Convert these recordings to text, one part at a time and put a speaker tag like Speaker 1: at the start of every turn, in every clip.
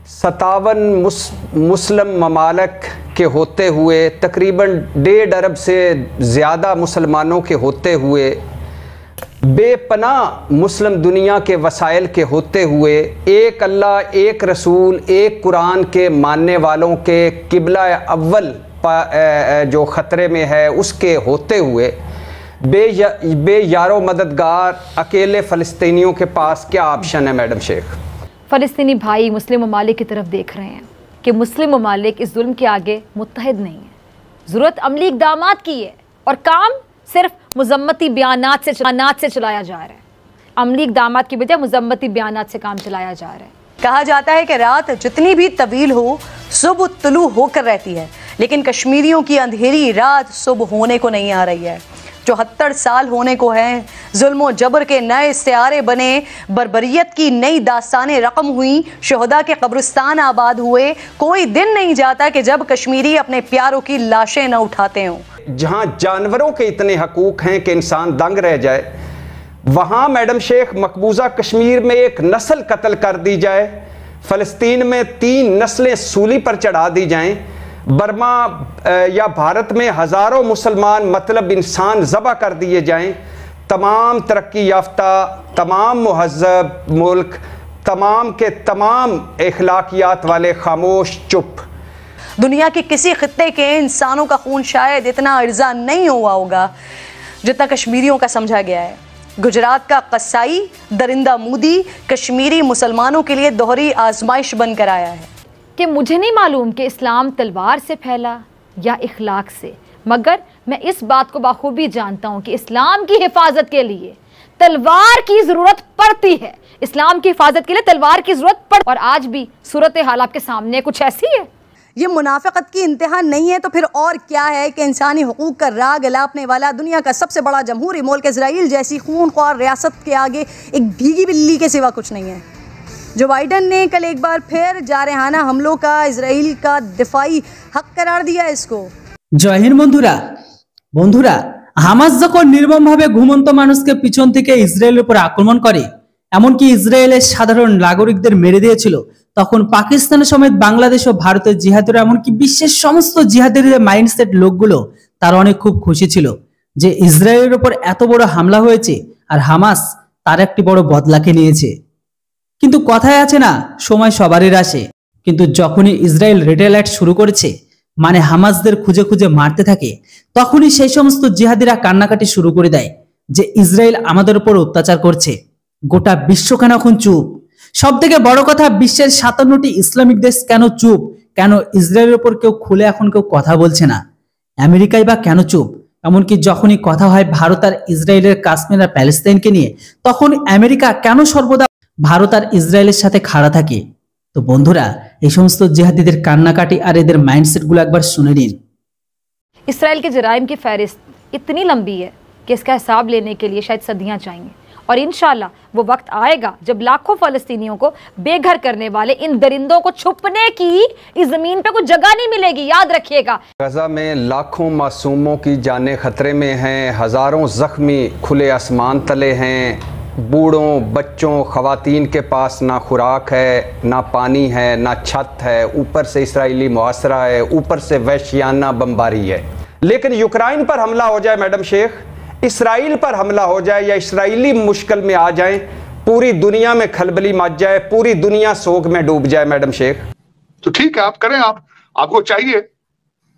Speaker 1: 57 मुस्लिम ममालिक के होते हुए, तकरीबन 1.5 अरब से ज़्यादा मुसलमानों के होते हुए, बेपनाह मुस्लिम दुनिया के वसाइल के होते हुए, एक अल्लाह, एक रसूल, एक कुरान के मानने वालों के किबला अव्वल जो ख़तरे में है उसके होते हुए, बेयारो मददगार अकेले फ़लस्तीनियों के पास क्या ऑप्शन है मैडम शेख?
Speaker 2: फ़लस्तीनी भाई मुस्लिम ममालिक की तरफ देख रहे हैं कि मुस्लिम ममालिक इस जुल्म के आगे मुत्तहिद नहीं है। ज़रूरत अमली इक़दामात की है और काम सिर्फ मज़म्मती बयानात से चलाया जा रहा है। अमली इक़दामात की बजाय मज़म्मती बयानात से काम चलाया जा रहा है।
Speaker 3: कहा जाता है कि रात जितनी भी तवील हो सुबह तुलू होकर रहती है, लेकिन कश्मीरियों की अंधेरी रात सुबह होने को नहीं आ रही है। 74 साल होने को हैं, जुल्म और जबर के नए सियारे बने, बर्बरियत की नई दास्तानें रकम हुई, शहदा के कब्रिस्तान आबाद हुए। कोई दिन नहीं जाता कि जब कश्मीरी अपने प्यारों की लाशें न उठाते हों।
Speaker 1: जहां जानवरों के इतने हकूक हैं कि इंसान दंग रह जाए, वहां मैडम शेख मकबूजा कश्मीर में एक नस्ल कत्ल कर दी जाए, फ़लस्तीन में 3 नस्लें सूली पर चढ़ा दी जाएं, बर्मा या भारत में हज़ारों मुसलमान मतलब इंसान ज़बह कर दिए जाएं, तमाम तरक्की याफ्ता, तमाम मुहज़्ज़ब मुल्क, तमाम के तमाम अखलाकियात वाले खामोश चुप।
Speaker 3: दुनिया के किसी खित्ते के इंसानों का खून शायद इतना अर्जा नहीं हुआ होगा जितना कश्मीरियों का समझा गया है। गुजरात का कसाई दरिंदा मूदी कश्मीरी मुसलमानों के लिए दोहरी आजमाइश बनकर आया है
Speaker 2: कि मुझे नहीं मालूम कि इस्लाम तलवार से फैला या इखलाक से, मगर मैं इस बात को बाखूबी जानता हूँ कि इस्लाम की हिफाजत के लिए तलवार की ज़रूरत पड़ती है। इस्लाम की हिफाजत के लिए तलवार की ज़रूरत पड़, और आज भी सूरत हाल आपके सामने कुछ ऐसी है।
Speaker 3: ये मुनाफिकत की इंतहा नहीं है तो फिर और क्या है कि इंसानी हुकूक का राग अलापने वाला दुनिया का सबसे बड़ा जमहूरी मुल्क इजराइल जैसी खूनख्वार रियासत के आगे एक भीगी बिल्ली के सिवा कुछ नहीं है। जो बाइडन ने कल एक बार फिर जारहाना हमलों का इजराइल का दिफाई हक करार दिया इसको।
Speaker 4: जय हिंद बंधुरा हामास যখন নির্মমভাবে ঘুমন্ত মানুষকে পিছন থেকে ইসরায়েলের উপর আক্রমণ করে, এমনকি ইসরায়েলের সাধারণ নাগরিকদের মেরে দিয়েছিল, তখন পাকিস্তানের সমেত বাংলাদেশ ও ভারতের জিহাদিরা এমনকি বিশ্বের সমস্ত জিহাদিদের মাইন্ডসেট লোকগুলো তার অনেক খুব খুশি ছিল যে ইসরায়েলের উপর এত বড় হামলা হয়েছে আর হামাস তার একটি বড় বদলাকে নিয়েছে। কিন্তু কথায় আছে না, সময় সবারই আসে। কিন্তু যখনই ইসরায়েল রেটেলাইট শুরু করেছে, মানে হামাসদের খুঁজে খুঁজে মারতে থাকে, তখনই সেই সমস্ত জিহাদিরা কান্নাকাটি শুরু করে দেয় যে ইসরায়েল আমাদের উপর অত্যাচার করছে। গোটা বিশ্ব কেন এখন চুপ? সবথেকে বড় কথা, বিশ্বের 57টি ইসলামিক দেশ কেন চুপ? কেন ইসরায়েলের উপর কেউ খুলে এখন কেউ কথা বলছে না? আমেরিকাই বা কেন চুপ? এমনকি যখনই কথা হয় ভারত আর ইসরায়েলের কাশ্মীর আর প্যালেস্তাইনকে নিয়ে, তখন আমেরিকা কেন সর্বদা ভারত আর ইসরায়েলের সাথে খাড়া থাকে? তো বন্ধুরা, এই সমস্ত জিহাদিদের কান্নাকাটি আর এদের মাইন্ডসেট গুলো একবার শুনে নিন।
Speaker 2: इसराइल के जराइम की फहरिस्त इतनी लंबी है कि इसका हिसाब लेने के लिए शायद सदियां चाहिए, और इंशाल्लाह वो वक्त आएगा जब लाखों फ़लस्तीनियों को बेघर करने वाले इन दरिंदों को छुपने की इस ज़मीन पे कोई जगह नहीं मिलेगी। याद रखिएगा,
Speaker 1: गजा में लाखों मासूमों की जानें खतरे में हैं, हज़ारों ज़ख्मी खुले आसमान तले हैं, बूढ़ों बच्चों ख़वातीन के पास ना खुराक है, ना पानी है, ना छत है, ऊपर से इसराइली मुआसरा है, ऊपर से वहशियाना बमबारी है। लेकिन यूक्रेन पर हमला हो जाए मैडम शेख, इसराइल पर हमला हो जाए या इसराइली मुश्किल में आ जाए, पूरी दुनिया में खलबली मच जाए, पूरी दुनिया सोग में डूब जाए मैडम शेख।
Speaker 5: तो ठीक है, आप करें, आपको चाहिए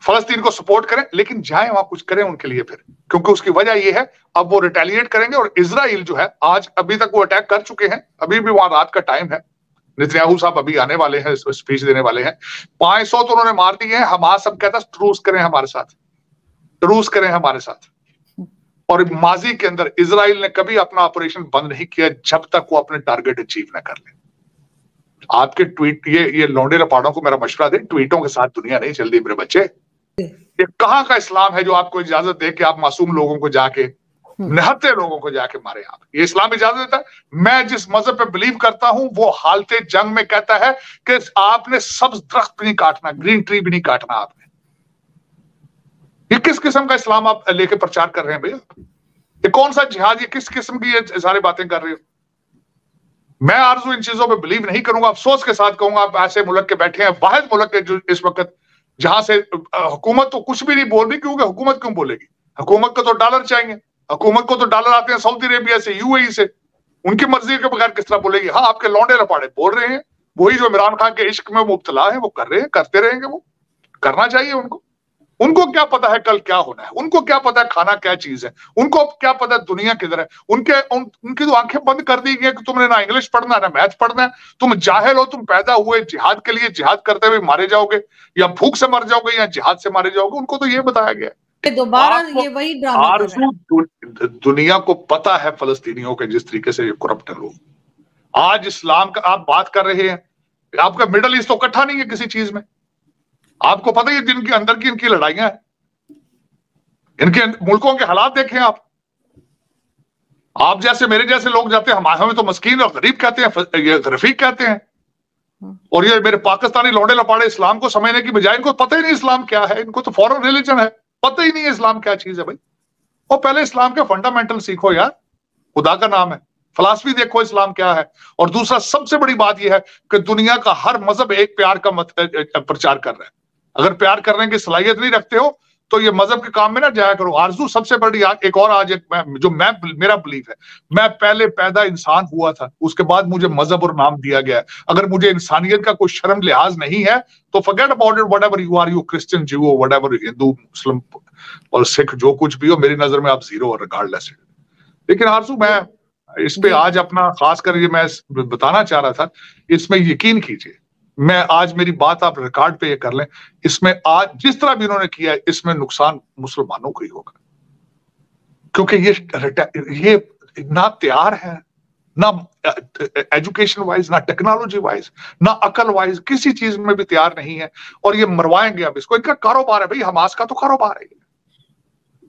Speaker 5: फलस्तीन को सपोर्ट करें, लेकिन जाएं वहां कुछ करें उनके लिए फिर, क्योंकि उसकी वजह यह है अब वो रिटेलिएट करेंगे। और इजराइल जो है, आज अभी तक वो अटैक कर चुके हैं, अभी भी वहां रात का टाइम है, नेतन्याहू साहब अभी आने वाले हैं, स्पीच देने वाले हैं। 500 तो उन्होंने मार दिए हैं। हमास अब कहता है ट्रूस करें हमारे साथ, ट्रूस करें हमारे साथ। और माजी के अंदर इजराइल ने कभी अपना ऑपरेशन बंद नहीं किया जब तक वो अपने टारगेट अचीव न कर ले। आपके ट्वीट, ये लौंडे रपाड़ों को मेरा मशवरा दे, ट्वीटों के साथ दुनिया नहीं चलती मेरे बच्चे। ये कहां का इस्लाम है जो आपको इजाजत दे कि आप मासूम लोगों को जाके, निहत्थे लोगों को जाके मारे? आप, ये इस्लाम इजाजत देता है? मैं जिस मजहब पे बिलीव करता हूं वो हालते जंग में कहता है कि आपने सब्ज दरख्त भी नहीं काटना, ग्रीन ट्री भी नहीं काटना आपने। ये किस किस्म का इस्लाम आप लेके प्रचार कर रहे हैं भैया? ये कौन सा जिहाद? ये किस किस्म की ये सारी बातें कर रहे हो? मैं आरजू इन चीजों पे बिलीव नहीं करूंगा। अफसोस के साथ कहूंगा, आप ऐसे मुल्क के बैठे हैं, वाहिद मुल्क है जो इस वक्त जहां से हुकूमत तो कुछ भी नहीं बोल रही, क्योंकि हुकूमत क्यों बोलेगी? हुकूमत को तो डॉलर चाहिए, हुकूमत को तो डॉलर आते हैं सऊदी अरेबिया से, यूएई से, उनकी मर्जी के बगैर किस तरह बोलेगी? हाँ, आपके लौंडे लपाड़े बोल रहे हैं, वही जो इमरान खान के इश्क में मुब्तला है वो कर रहे हैं, करते रहेंगे, वो करना चाहिए उनको। उनको क्या पता है कल क्या होना है? उनको क्या पता है खाना क्या चीज है? उनको क्या पता है दुनिया किधर है? उनकी तो आंखें बंद कर दी गई कि तुमने ना इंग्लिश पढ़ना ना मैथ पढ़ना है, तुम जाहिल हो, तुम पैदा हुए जिहाद के लिए, जिहाद करते हुए मारे जाओगे, या भूख से मर जाओगे या जिहाद से मारे जाओगे। उनको तो ये बताया गया है।
Speaker 6: दोबारा ये वही ड्रामा कर रहे हैं।
Speaker 5: दुनिया को पता है फलस्तीनियों के जिस तरीके से करप्ट है लोग। आज इस्लाम का आप बात कर रहे हैं, आपका मिडल ईस्ट तो इकट्ठा नहीं है किसी चीज में। आपको पता ही है जिनके अंदर की इनकी लड़ाइयां हैं, इनके मुल्कों के हालात देखें आप जैसे मेरे जैसे लोग जाते हैं, हमें तो मस्कीन और गरीब कहते हैं, ये रफीक कहते हैं, और ये मेरे पाकिस्तानी लौंडे लपाड़े इस्लाम को समझने की बजाय इनको पता ही नहीं इस्लाम क्या है, इनको तो फॉरेन रिलीजन है, पता ही नहीं है इस्लाम क्या चीज है भाई। और पहले इस्लाम के फंडामेंटल सीखो यार, खुदा का नाम है, फिलॉसफी देखो इस्लाम क्या है। और दूसरा सबसे बड़ी बात यह है कि दुनिया का हर मजहब एक प्यार का प्रचार कर रहा है। अगर प्यार करने की सलाहियत नहीं रखते हो तो ये मजहब के काम में ना जाया करो। आरजू सबसे बड़ी एक और आज मेरा बिलीफ है, मैं पहले पैदा इंसान हुआ था, उसके बाद मुझे मजहब और नाम दिया गया है। अगर मुझे इंसानियत का कोई शर्म लिहाज नहीं है तो forget about it, whatever you are, you Christian, Jew, whatever, Hindu, Muslim और सिख, जो कुछ भी हो, मेरी नजर में आप जीरो हो रिगार्डलेस। लेकिन आरजू मैं इस पे आज अपना खास कर ये मैं बताना चाह रहा था, इसमें यकीन कीजिए, मैं आज मेरी बात आप रिकॉर्ड पे ये कर लें, इसमें आज जिस तरह भी इन्होंने किया है इसमें नुकसान मुसलमानों को ही होगा, क्योंकि ये ना तैयार है, ना एजुकेशन वाइज, ना टेक्नोलॉजी वाइज, ना अकल वाइज, किसी चीज में भी तैयार नहीं है। और ये मरवाएंगे अब इसको, इनका कारोबार है भाई, हमास का तो कारोबार है।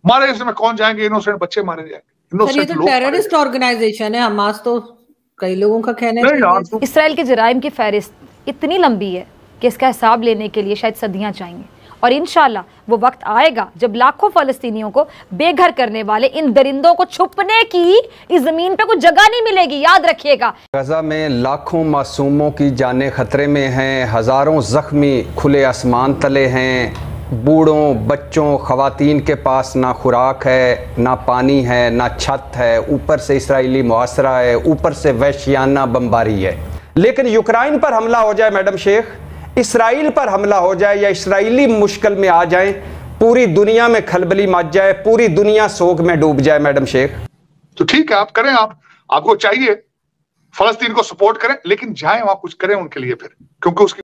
Speaker 5: मारे इसमें कौन जाएंगे? इनोसेंट बच्चे मारे जाएंगे।
Speaker 6: ये तो टेररिस्ट ऑर्गेनाइजेशन है हमास, तो कई लोगों का कहना है।
Speaker 2: इसराइल के जराइम की फहरिस्त इतनी लंबी है कि इसका हिसाब लेने के लिए शायद सदियां चाहिए, और इंशाल्लाह वो वक्त आएगा जब लाखों फलस्तीनियों को बेघर करने वाले इन दरिंदों को छुपने की इस जमीन पे कोई जगह नहीं मिलेगी, याद रखिएगा।
Speaker 1: गजा में लाखों मासूमों की जानें खतरे में हैं, हजारों जख्मी खुले आसमान तले हैं, बूढ़ों, बच्चों, खवातीन के पास ना खुराक है, ना पानी है, ना छत है, ऊपर से इसराइली मुआसरा है, ऊपर से वहशियाना बमबारी है। लेकिन यूक्रेन पर हमला हो जाए मैडम शेख, इसराइल पर हमला हो जाए या इसराइली मुश्किल में आ जाए, पूरी दुनिया में खलबली मच जाए, पूरी दुनिया सोग में डूब जाए मैडम शेख।
Speaker 5: तो ठीक है, आप करें, आपको चाहिए फलस्तीन को सपोर्ट करें, लेकिन जाए वहां कुछ करें उनके लिए फिर, क्योंकि उसकी